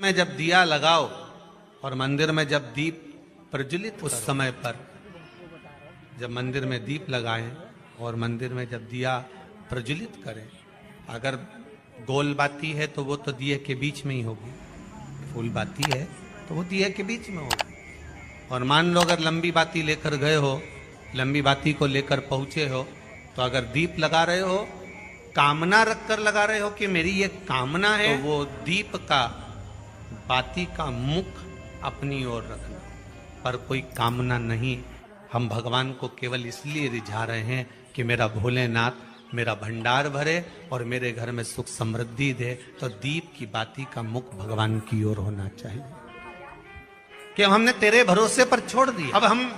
में जब दिया लगाओ और मंदिर में जब दीप प्रज्वलित, उस समय पर जब मंदिर में दीप लगाएं और मंदिर में जब दिया प्रज्वलित करें, अगर गोल बाती है तो वो तो दिए के बीच में ही होगी, फूल बाती है तो वो दिए के बीच में होगी। और मान लो अगर लंबी बाती लेकर गए हो, लंबी बाती को लेकर पहुंचे हो, तो अगर दीप लगा रहे हो, कामना रखकर लगा रहे हो कि मेरी ये कामना है, तो वो दीप का बाती का मुख अपनी ओर रखना, पर कोई कामना नहीं। हम भगवान को केवल इसलिए रिझा रहे हैं कि मेरा भोलेनाथ मेरा भंडार भरे और मेरे घर में सुख समृद्धि दे। तो दीप की बाती का मुख भगवान की ओर होना चाहिए कि हमने तेरे भरोसे पर छोड़ दिया। अब हम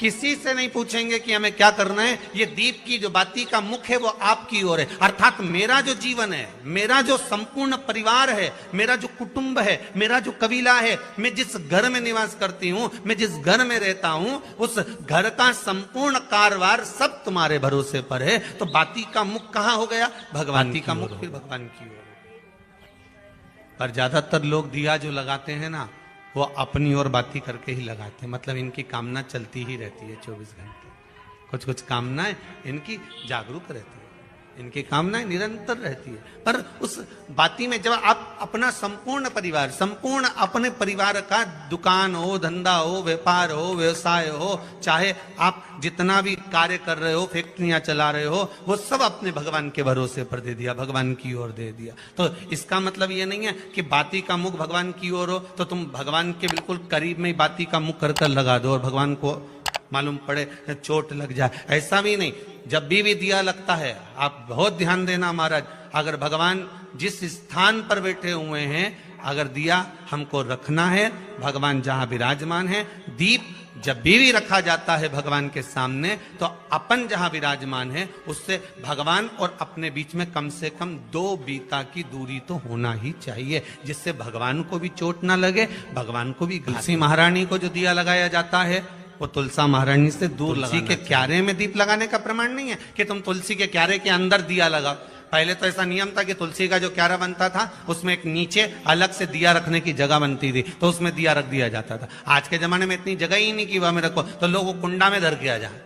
किसी से नहीं पूछेंगे कि हमें क्या करना है, ये दीप की जो बाती का मुख है वो आपकी ओर है। अर्थात मेरा जो जीवन है, मेरा जो संपूर्ण परिवार है, मेरा जो कुटुंब है, मेरा जो कबीला है, मैं जिस घर में निवास करती हूं, मैं जिस घर में रहता हूं, उस घर का संपूर्ण कारभार सब तुम्हारे भरोसे पर है। तो बाती का मुख कहां हो गया? भगवान का मुख फिर भगवान की ओर। पर ज्यादातर लोग दिया जो लगाते हैं ना, वो अपनी ओर बाती करके ही लगाते हैं। मतलब इनकी कामना चलती ही रहती है 24 घंटे। कुछ कुछ कामनाएं इनकी जागरूक रहती है, इनकी कामनाएं निरंतर रहती है। पर उस बाती में जब आप अपना संपूर्ण परिवार, संपूर्ण अपने परिवार का दुकान हो, धंधा हो, व्यापार हो, व्यवसाय हो, चाहे आप जितना भी कार्य कर रहे हो, फैक्ट्रियां चला रहे हो, वो सब अपने भगवान के भरोसे पर दे दिया, भगवान की ओर दे दिया। तो इसका मतलब ये नहीं है कि बाती का मुख भगवान की ओर हो तो तुम भगवान के बिल्कुल करीब में ही बाती का मुख कर कर लगा दो और भगवान को मालूम पड़े चोट लग जाए, ऐसा भी नहीं। जब भी दिया लगता है, आप बहुत ध्यान देना महाराज, अगर भगवान जिस स्थान पर बैठे हुए हैं, अगर दिया हमको रखना है, भगवान जहां विराजमान है, दीप जब भी रखा जाता है भगवान के सामने, तो अपन जहां विराजमान है उससे भगवान और अपने बीच में कम से कम 2 बीता की दूरी तो होना ही चाहिए, जिससे भगवान को भी चोट ना लगे, भगवान को भी। तुलसी महारानी को जो दिया लगाया जाता है वो तुलसा महारानी से दूर लगाना। तुलसी के क्यारे में दीप लगाने का प्रमाण नहीं है कि तुम तुलसी के क्यारे के अंदर दिया लगाओ। पहले तो ऐसा नियम था कि तुलसी का जो क्यारा बनता था उसमें एक नीचे अलग से दिया रखने की जगह बनती थी, तो उसमें दिया रख दिया जाता था। आज के जमाने में इतनी जगह ही नहीं कि वह में रखो, तो लोग वो कुंडा में धर के आ जाए।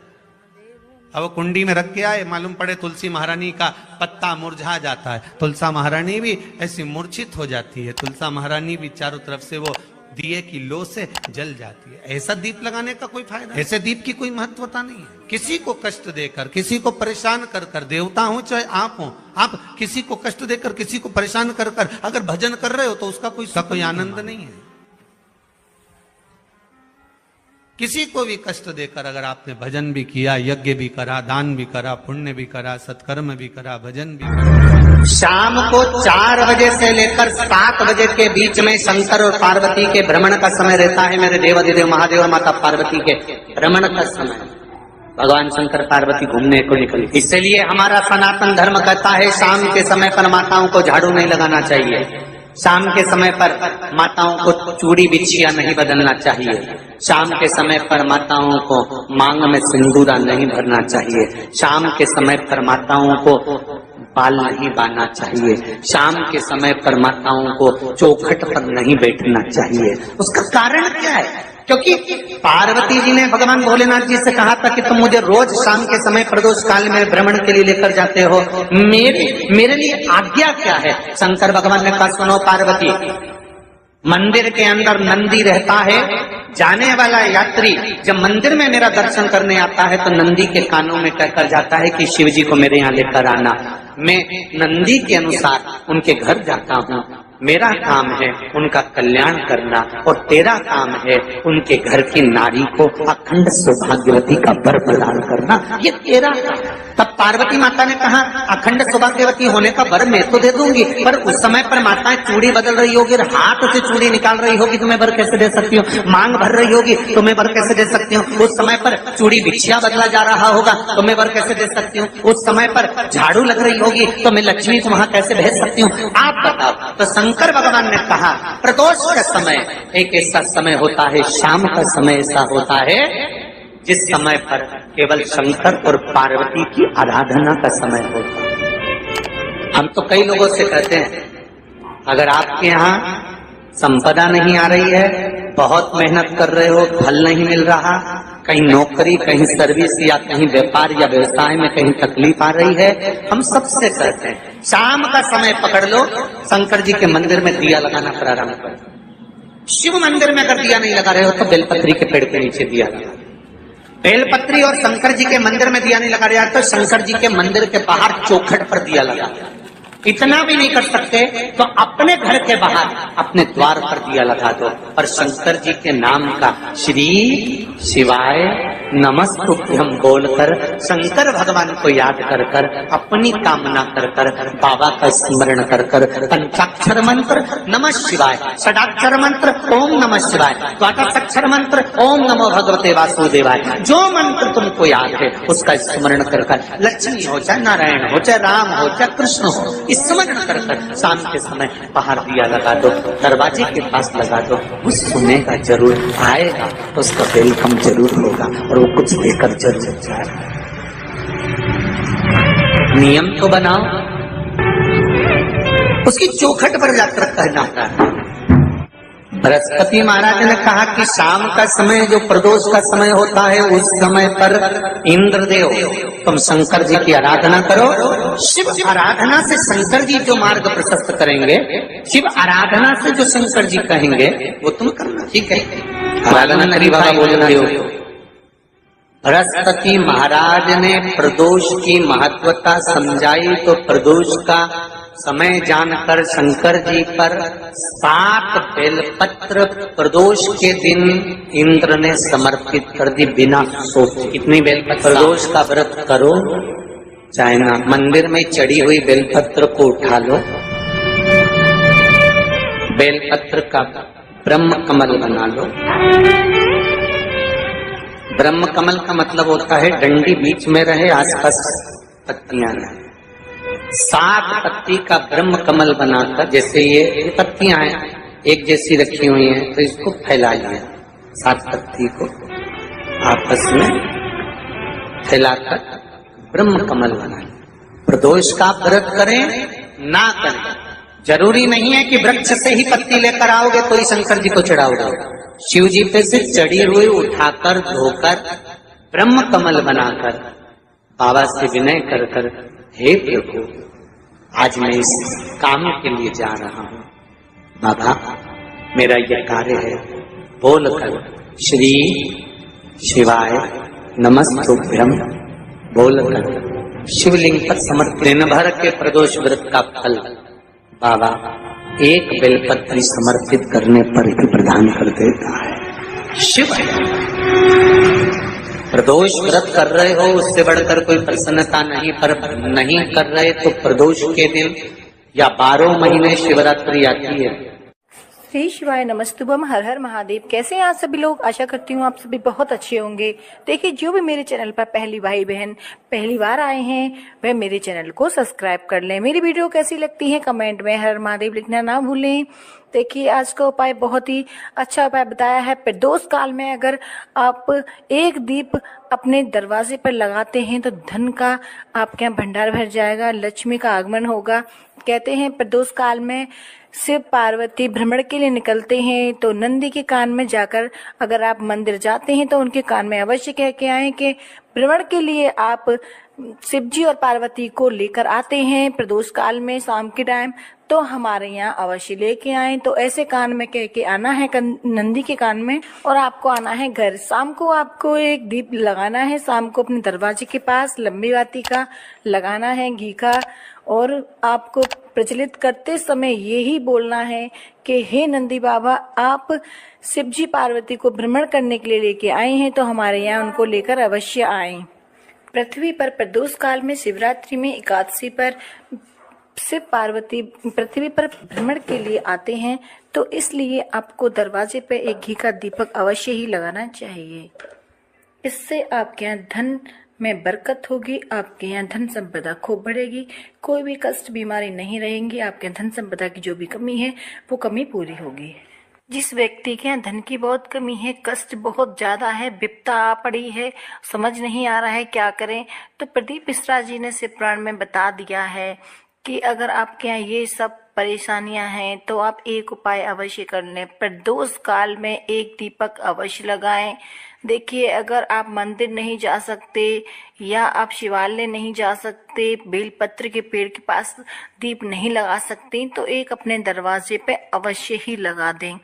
अब वो कुंडी में रख के आए, मालूम पड़े तुलसी महारानी का पत्ता मुरझा जाता है, तुलसा महारानी भी ऐसी मूर्छित हो जाती है, तुलसा महारानी भी चारों तरफ से वो दिए की लो से जल जाती है। ऐसा दीप लगाने का कोई फायदा, ऐसे दीप की कोई महत्वता नहीं है। किसी को कष्ट देकर, किसी को परेशान कर कर, देवता हो चाहे आप हो, आप किसी को कष्ट देकर, किसी को परेशान कर कर अगर भजन कर रहे हो तो उसका कोई आनंद नहीं है। किसी को भी कष्ट देकर अगर आपने भजन भी किया, यज्ञ भी करा, दान भी करा, पुण्य भी करा, सत्कर्म भी करा, भजन भी करा। शाम को 4 बजे से लेकर 7 बजे के बीच में शंकर और पार्वती के भ्रमण का समय रहता है। मेरे देवाधिदेव महादेव और माता पार्वती के भ्रमण का समय, भगवान शंकर पार्वती घूमने को निकले। इसलिए हमारा सनातन धर्म कहता है शाम के समय पर माताओं को झाड़ू नहीं लगाना चाहिए, शाम के समय पर माताओं को चूड़ी बिछिया नहीं बदलना चाहिए, शाम के समय पर माताओं को मांग में सिंदूरा नहीं भरना चाहिए, शाम के समय पर माताओं को बाल नहीं बांधना चाहिए, शाम के समय पर माताओं को चौखट पर नहीं बैठना चाहिए। उसका कारण क्या है? क्योंकि पार्वती जी ने भगवान भोलेनाथ जी से कहा था कि तुम मुझे रोज शाम के समय प्रदोष काल में भ्रमण के लिए लेकर जाते हो, मेरे लिए आज्ञा क्या है? शंकर भगवान ने कहा सुनो पार्वती, मंदिर के अंदर नंदी रहता है, जाने वाला यात्री जब मंदिर में मेरा दर्शन करने आता है तो नंदी के कानों में कहकर जाता है कि शिव जी को मेरे यहाँ लेकर आना। मैं नंदी के अनुसार उनके घर जाता हूँ, मेरा काम है उनका कल्याण करना और तेरा काम है उनके घर की नारी को अखंड सौभाग्यवती का वर प्रदान करना, ये तेरा काम। तब पार्वती माता ने कहा अखंड सौभाग्यवती होने का वर मैं तो दे दूंगी, पर उस समय पर माताएं चूड़ी बदल रही होगी, हाथ से चूड़ी निकाल रही होगी तो मैं वर कैसे दे सकती हूँ? मांग भर रही होगी तो मैं वर कैसे दे सकती हूँ? उस समय पर चूड़ी बिछिया बदला जा रहा होगा तो मैं वर कैसे दे सकती हूँ? उस समय पर झाड़ू लग रही होगी तो मैं लक्ष्मी को वहां कैसे भेज सकती हूँ? आप बताओ। तो शंकर भगवान ने कहा प्रदोष का समय एक ऐसा समय होता है, शाम का समय ऐसा होता है जिस समय पर केवल शंकर और पार्वती की आराधना का समय होता है। हम तो कई लोगों से कहते हैं अगर आपके यहाँ संपदा नहीं आ रही है, बहुत मेहनत कर रहे हो, फल नहीं मिल रहा, कहीं नौकरी, कहीं सर्विस या कहीं व्यापार या व्यवसाय में कहीं तकलीफ आ रही है, हम सबसे कहते हैं शाम का समय पकड़ लो, शंकर जी के मंदिर में दिया लगाना प्रारंभ करो। शिव मंदिर में अगर दिया नहीं लगा रहे हो तो बेलपत्री के पेड़ के नीचे दिया लगा। बेलपत्री और शंकर जी के मंदिर में दिया नहीं लगा रहा तो शंकर जी के मंदिर के बाहर चौखट पर दिया लगा। इतना भी नहीं कर सकते तो अपने घर के बाहर अपने द्वार पर दिया लगा दो और शंकर जी के नाम का श्री शिवाय नमस्तुभ्यम बोलकर शंकर भगवान को याद कर कर अपनी कामना कर कर बाबा का स्मरण कर कर पंचाक्षर मंत्र नमः शिवाय, षडाक्षर मंत्र ओम नमः शिवाय, द्वादशाक्षर मंत्र ओम नमो भगवते वासुदेवाय, जो मंत्र तुमको याद है उसका स्मरण कर कर लक्ष्मी हो चाहे नारायण हो चाहे राम हो चाहे कृष्ण हो स्मरण कर कर शाम के समय बाहर दिया लगा दो, दरवाजे के पास लगा दो, वो सुनेगा जरूर, आएगा उसका वेलकम जरूर होगा और वो कुछ देकर जरूर जाएगा। नियम तो बनाओ, उसकी चौखट पर जाकर कहना है। बृहस्पति महाराज ने कहा कि शाम का समय जो प्रदोष का समय होता है उस समय पर इंद्रदेव तुम शंकर जी की आराधना करो। शिव आराधना से शंकर जी जो मार्ग प्रशस्त करेंगे, शिव आराधना से जो शंकर जी कहेंगे वो तुम करना, ठीक है। आराधना करी बाबा बोलना हो। बृहस्पति महाराज ने प्रदोष की महत्वता समझाई तो प्रदोष का समय जानकर शंकर जी पर 7 बेलपत्र प्रदोष के दिन इंद्र ने समर्पित कर दी बिना सोचे। कितनी बेलपत्र? प्रदोष का व्रत करो, चाहे ना मंदिर में चढ़ी हुई बेलपत्र को उठा लो, बेलपत्र का ब्रह्म कमल बना लो। ब्रह्म कमल का मतलब होता है डंडी बीच में रहे, आसपास पत्तियां रहे। 7 पत्ती का ब्रह्म कमल बनाकर, जैसे ये पत्तियां हैं एक जैसी रखी हुई हैं, तो इसको फैलाइए। 7 पत्ती को आपस में फैलाकर ब्रह्म कमल बनाए। प्रदोष का व्रत करें ना करें, जरूरी नहीं है कि वृक्ष से ही पत्ती लेकर आओगे तो ही शंकर जी को चढ़ाओगे। शिव जी पे से चढ़ी हुई उठाकर धोकर ब्रह्म कमल बनाकर बाबा से विनय कर कर, हे प्रभु आज मैं इस काम के लिए जा रहा हूँ, बाबा मेरा यह कार्य है, बोलकर श्री शिवाय नमस्तुभ्यम बोलकर शिवलिंग पर समर्पित। दिन भर के प्रदोष व्रत का फल बाबा एक बेलपत्री समर्पित करने पर ही प्रदान कर देता है। शिव प्रदोष व्रत कर रहे हो उससे बढ़कर कोई प्रसन्नता नहीं, पर नहीं कर रहे तो प्रदोष के दिन या 12 महीने शिवरात्रि आती है। श्री शिवाय नमस्तुभम, हर हर महादेव। कैसे हैं आप सभी लोग? आशा करती हूँ आप सभी बहुत अच्छे होंगे। देखिए, जो भी मेरे चैनल पर पहली भाई बहन पहली बार आए हैं वह मेरे चैनल को सब्सक्राइब कर लें। मेरी वीडियो कैसी लगती है कमेंट में हर हर महादेव लिखना ना भूलें। देखिए, आज का उपाय बहुत ही अच्छा उपाय बताया है। प्रदोष काल में अगर आप एक दीप अपने दरवाजे पर लगाते हैं तो धन का आपके यहाँ भंडार भर जाएगा, लक्ष्मी का आगमन होगा। कहते हैं प्रदोष काल में शिव पार्वती भ्रमण के लिए निकलते हैं तो नंदी के कान में जाकर अगर आप मंदिर जाते हैं तो उनके कान में अवश्य कह के आए कि भ्रमण के लिए आप शिव जी और पार्वती को लेकर आते हैं प्रदोष काल में शाम के टाइम, तो हमारे यहाँ अवश्य लेके आए। तो ऐसे कान में कह के आना है नंदी के कान में, और आपको आना है घर। शाम को आपको एक दीप लगाना है, शाम को अपने दरवाजे के पास लंबी बाती का लगाना है घी का, और आपको प्रचलित करते समय यही बोलना है कि हे नंदी बाबा, आप शिवजी पार्वती को भ्रमण करने के लिए लेके आए हैं तो हमारे यहाँ उनको लेकर अवश्य आएं। पृथ्वी पर प्रदोष काल में शिवरात्रि में एकादशी पर शिव पार्वती पृथ्वी पर भ्रमण के लिए आते हैं, तो इसलिए आपको दरवाजे पर एक घी का दीपक अवश्य ही लगाना चाहिए। इससे आपके यहाँ धन में बरकत होगी, आपके यहाँ धन संपदा खूब बढ़ेगी, कोई भी कष्ट बीमारी नहीं रहेंगी, आपके धन संपदा की जो भी कमी है वो कमी पूरी होगी। जिस व्यक्ति के यहाँ धन की बहुत कमी है, कष्ट बहुत ज्यादा है, विपदा आ पड़ी है, समझ नहीं आ रहा है क्या करें, तो प्रदीप मिश्रा जी ने शिव पुराण में बता दिया है कि अगर आपके यहाँ ये सब परेशानियां हैं तो आप एक उपाय अवश्य कर लें। प्रदोष काल में एक दीपक अवश्य लगाएं। देखिए, अगर आप मंदिर नहीं जा सकते या आप शिवालय नहीं जा सकते, बेलपत्र के पेड़ के पास दीप नहीं लगा सकते, तो एक अपने दरवाजे पे अवश्य ही लगा दें।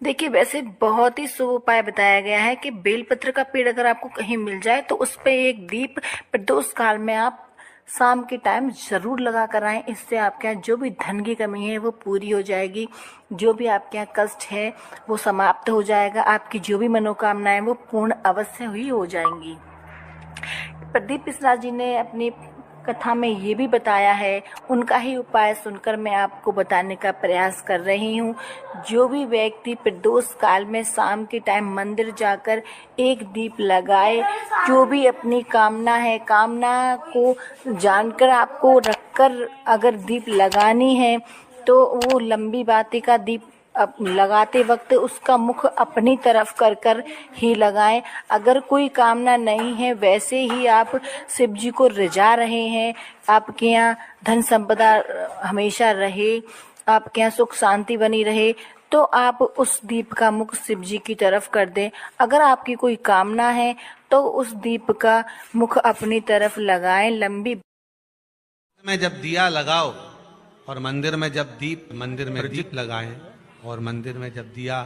देखिए, वैसे बहुत ही शुभ उपाय बताया गया है कि बेलपत्र का पेड़ अगर आपको कहीं मिल जाए तो उस पे एक दीप प्रदोष काल में आप शाम के टाइम जरूर लगा कर आएं। इससे आपके यहाँ जो भी धन की कमी है वो पूरी हो जाएगी, जो भी आपके यहाँ कष्ट है वो समाप्त हो जाएगा, आपकी जो भी मनोकामनाएं वो पूर्ण अवश्य ही हो जाएंगी। प्रदीप मिश्रा जी ने अपनी कथा में ये भी बताया है, उनका ही उपाय सुनकर मैं आपको बताने का प्रयास कर रही हूँ। जो भी व्यक्ति प्रदोष काल में शाम के टाइम मंदिर जाकर एक दीप लगाए, जो भी अपनी कामना है, कामना को जानकर आपको रखकर अगर दीप लगानी है तो वो लंबी बाती का दीप अब लगाते वक्त उसका मुख अपनी तरफ कर कर ही लगाएं। अगर कोई कामना नहीं है, वैसे ही आप शिव जी को रिझा रहे हैं, आपके यहाँ धन संपदा हमेशा रहे, आपके यहाँ सुख शांति बनी रहे, तो आप उस दीप का मुख शिव जी की तरफ कर दें। अगर आपकी कोई कामना है तो उस दीप का मुख अपनी तरफ लगाएं। लंबी में जब दिया लगाओ और मंदिर में जब दीप लगाएं और मंदिर में जब दिया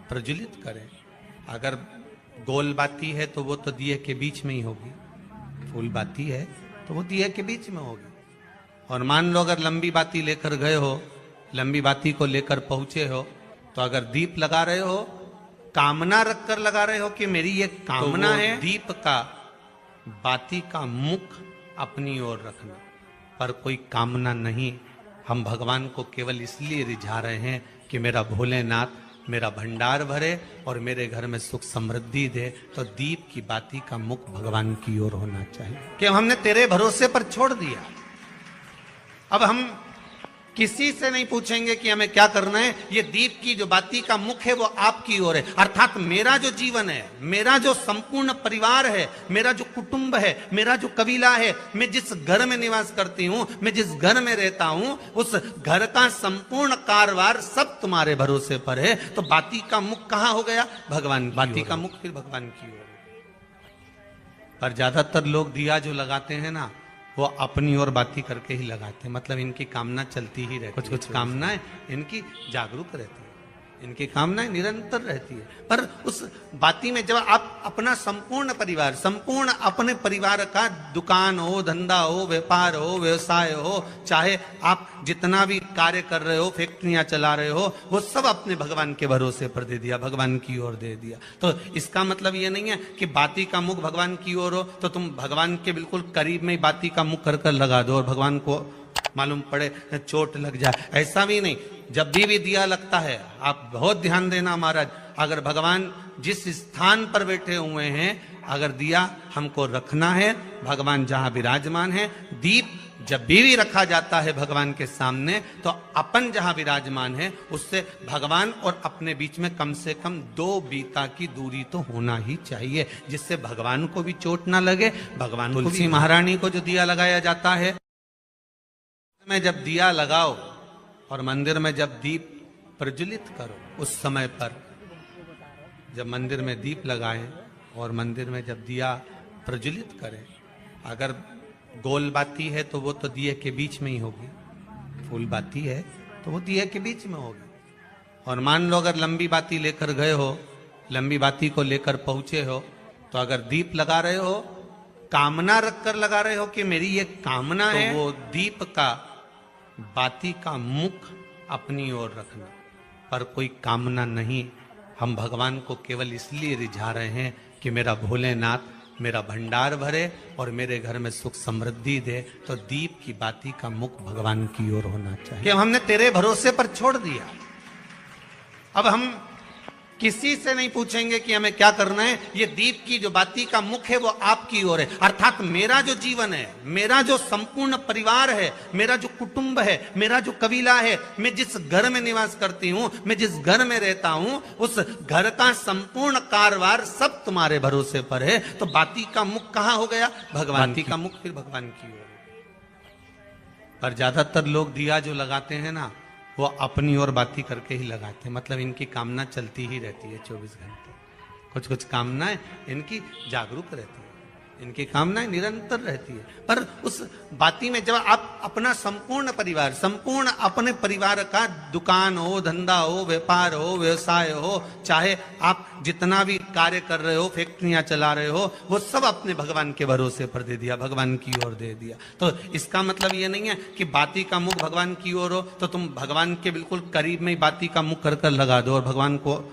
प्रज्वलित करें, अगर गोल बाती है तो वो तो दिए के बीच में ही होगी, फूल बाती है तो वो दिए के बीच में होगी। और मान लो अगर लंबी बाती लेकर गए हो, लंबी बाती को लेकर पहुंचे हो, तो अगर दीप लगा रहे हो, कामना रख कर लगा रहे हो कि मेरी ये कामना है, दीप का बाती का मुख अपनी ओर रखना, पर कोई कामना नहीं। हम भगवान को केवल इसलिए रिझा रहे हैं कि मेरा भोलेनाथ मेरा भंडार भरे और मेरे घर में सुख समृद्धि दे। तो दीप की बाती का मुख भगवान की ओर होना चाहिए कि हमने तेरे भरोसे पर छोड़ दिया। अब हम किसी से नहीं पूछेंगे कि हमें क्या करना है, ये दीप की जो बाती का मुख है वो आपकी ओर है। अर्थात मेरा जो जीवन है, मेरा जो संपूर्ण परिवार है, मेरा जो कुटुंब है, मेरा जो कबीला है, मैं जिस घर में निवास करती हूं, मैं जिस घर में रहता हूं, उस घर का संपूर्ण कारभार सब तुम्हारे भरोसे पर है। तो बाती का मुख कहां हो गया? भगवान। बाती का मुख फिर भगवान की ओर। पर ज्यादातर लोग दिया जो लगाते हैं ना, वो अपनी ओर बाती करके ही लगाते हैं। मतलब इनकी कामना चलती ही रहती है, कुछ कामनाएं इनकी जागरूक रहती है, इनकी कामनाएं निरंतर रहती है। पर उस बाती में जब आप अपना संपूर्ण परिवार, संपूर्ण अपने परिवार का दुकान हो, धंधा हो, व्यापार हो, व्यवसाय हो, चाहे आप जितना भी कार्य कर रहे हो, फैक्ट्रियां चला रहे हो, वो सब अपने भगवान के भरोसे पर दे दिया, भगवान की ओर दे दिया। तो इसका मतलब ये नहीं है कि बाती का मुख भगवान की ओर हो तो तुम भगवान के बिल्कुल करीब में बाती का मुख कर कर लगा दो और भगवान को मालूम पड़े चोट लग जाए, ऐसा भी नहीं। जब भी दिया लगता है, आप बहुत ध्यान देना महाराज, अगर भगवान जिस स्थान पर बैठे हुए हैं, अगर दिया हमको रखना है, भगवान जहां विराजमान है, दीप जब भी रखा जाता है भगवान के सामने, तो अपन जहां विराजमान है उससे भगवान और अपने बीच में कम से कम 2 बीता की दूरी तो होना ही चाहिए, जिससे भगवान को भी चोट ना लगे। भगवान तुलसी महारानी को जो दिया लगाया जाता है, में जब दिया लगाओ और मंदिर में जब दीप प्रज्वलित करो, उस समय पर जब मंदिर में दीप लगाएं और मंदिर में जब दिया प्रज्वलित करें, अगर गोल बाती है तो वो तो दिए के बीच में ही होगी, फूल बाती है तो वो दिए के बीच में होगी। और मान लो अगर लंबी बाती लेकर गए हो, लंबी बाती को लेकर पहुंचे हो, तो अगर दीप लगा रहे हो, कामना रख कर लगा रहे हो कि मेरी ये कामना है, तो वो दीप का बाती का मुख अपनी ओर रखना, पर कोई कामना नहीं। हम भगवान को केवल इसलिए रिझा रहे हैं कि मेरा भोलेनाथ मेरा भंडार भरे और मेरे घर में सुख समृद्धि दे। तो दीप की बाती का मुख भगवान की ओर होना चाहिए कि हमने तेरे भरोसे पर छोड़ दिया। अब हम किसी से नहीं पूछेंगे कि हमें क्या करना है, ये दीप की जो बाती का मुख है वो आपकी ओर है। अर्थात मेरा जो जीवन है, मेरा जो संपूर्ण परिवार है, मेरा जो कुटुंब है, मेरा जो कबीला है, मैं जिस घर में निवास करती हूं, मैं जिस घर में रहता हूं, उस घर का संपूर्ण कारभार सब तुम्हारे भरोसे पर है। तो बाती का मुख कहां हो गया? भगवान। बाती का मुख फिर भगवान की ओर। पर ज्यादातर लोग दिया जो लगाते हैं ना, वो अपनी ओर बाती करके ही लगाते हैं। मतलब इनकी कामना चलती ही रहती है 24 घंटे। कुछ कुछ कामनाएं इनकी जागरूक रहती है, इनकी कामनाएं निरंतर रहती है। पर उस बाती में जब आप अपना संपूर्ण परिवार, संपूर्ण अपने परिवार का, दुकान हो, धंधा हो, व्यापार हो, व्यवसाय हो, चाहे आप जितना भी कार्य कर रहे हो, फैक्ट्रियां चला रहे हो, वो सब अपने भगवान के भरोसे पर दे दिया, भगवान की ओर दे दिया। तो इसका मतलब ये नहीं है कि बाती का मुख भगवान की ओर हो तो तुम भगवान के बिल्कुल करीब में ही बाती का मुख कर लगा दो और भगवान को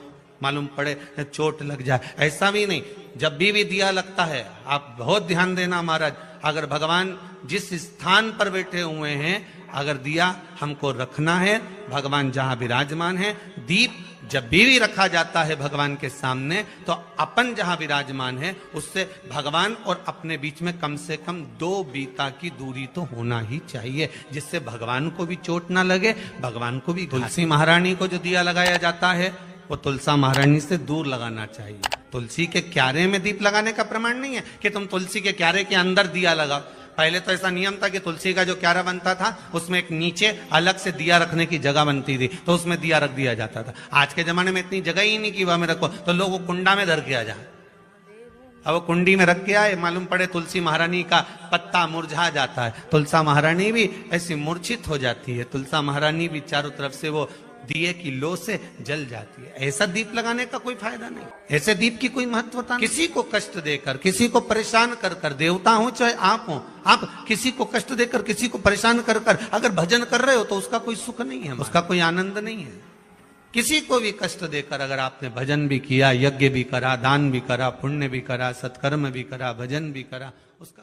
मालूम पड़े चोट लग जाए, ऐसा भी नहीं। जब भी दिया लगता है, आप बहुत ध्यान देना महाराज, अगर भगवान जिस स्थान पर बैठे हुए हैं, अगर दिया हमको रखना है, भगवान जहां विराजमान है, दीप जब भी रखा जाता है भगवान के सामने, तो अपन जहां विराजमान है उससे भगवान और अपने बीच में कम से कम 2 बीता की दूरी तो होना ही चाहिए, जिससे भगवान को भी चोट ना लगे, भगवान को भी। तुलसी महारानी को जो दिया लगाया जाता है वो तुलसा महारानी से दूर लगाना चाहिए। तुलसी के क्यारे में दीप लगाने का प्रमाण नहीं है कि तुम तुलसी के क्यारे के अंदर दिया लगाओ। पहले तो ऐसा नियम था कि तुलसी का जो क्यारा बनता था उसमें एक नीचे अलग से दिया रखने की जगह बनती थी, तो उसमें दिया रख दिया जाता था। आज के जमाने में इतनी जगह ही नहीं कि वह में रखो, तो लोग वो कुंडा में धर के आ जाए। अब वो कुंडी में रख के आए, मालूम पड़े तुलसी महारानी का पत्ता मुरझा जाता है, तुलसा महारानी भी ऐसी मूर्छित हो जाती है, तुलसा महारानी भी चारों तरफ से वो दिए की लो से जल जाती है। ऐसा दीप लगाने का कोई फायदा नहीं, ऐसे दीप की कोई महत्वता नहीं। किसी को कष्ट देकर, किसी को परेशान कर कर, देवता हो चाहे आप हो, आप किसी को कष्ट देकर, किसी को परेशान कर कर अगर भजन कर रहे हो तो उसका कोई सुख नहीं है, उसका कोई आनंद नहीं है। किसी को भी कष्ट देकर अगर आपने भजन भी किया, यज्ञ भी करा, दान भी करा, पुण्य भी करा, सत्कर्म भी करा, भजन भी करा, उसका